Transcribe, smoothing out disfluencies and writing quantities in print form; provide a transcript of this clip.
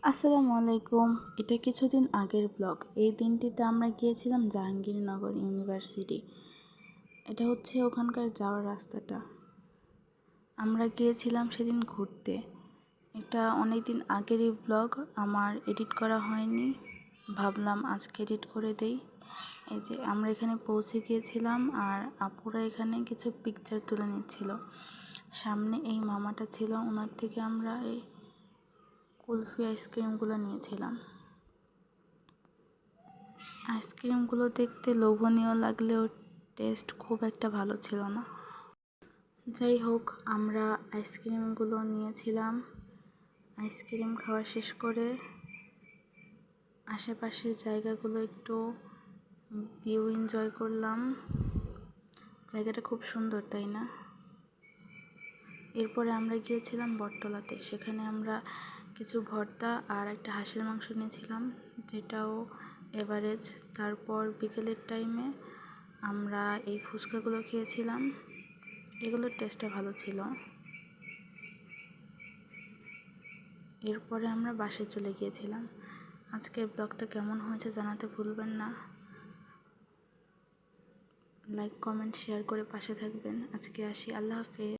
আসসালামু আলাইকুম। এটা কিছুদিন আগের ব্লগ। এই দিনটিতে আমরা গিয়েছিলাম জাহাঙ্গীরনগর ইউনিভার্সিটি। এটা হচ্ছে ওখানকার যাওয়ার রাস্তাটা। আমরা গিয়েছিলাম সেদিন ঘুরতে। এটা অনেক দিন আগেরই ব্লগ, আমার এডিট করা হয়নি, ভাবলাম আজকে এডিট করে দেই। এই যে আমরা এখানে পৌঁছে গিয়েছিলাম আর আপুরা এখানে কিছু পিকচার তুলে নিচ্ছিল। সামনে এই মামাটা ছিল, ওনার থেকে আমরা এই কুলফি আইসক্রিমগুলো নিয়েছিলাম। আইসক্রিমগুলো দেখতে লোভনীয় লাগলেও টেস্ট খুব একটা ভালো ছিল না। যাই হোক, আমরা আইসক্রিমগুলো নিয়েছিলাম। আইসক্রিম খাওয়া শেষ করে আশেপাশের জায়গাগুলো একটু ভিউ এনজয় করলাম। জায়গাটা খুব সুন্দর, তাই না? এরপরে আমরা গিয়েছিলাম বটতলাতে। সেখানে আমরা কিছু ভর্তা আর একটা হাঁসের মাংস নিয়েছিলাম, যেটাও এভারেজ। তারপর বিকেলের টাইমে আমরা এই ফুচকাগুলো খেয়েছিলাম, এগুলোর টেস্টটা ভালো ছিল। এরপরে আমরা বাসায় চলে গিয়েছিলাম। আজকের ব্লগটা কেমন হয়েছে জানাতে ভুলবেন না। লাইক, কমেন্ট, শেয়ার করে পাশে থাকবেন। আজকে আসি, আল্লাহ হাফেজ।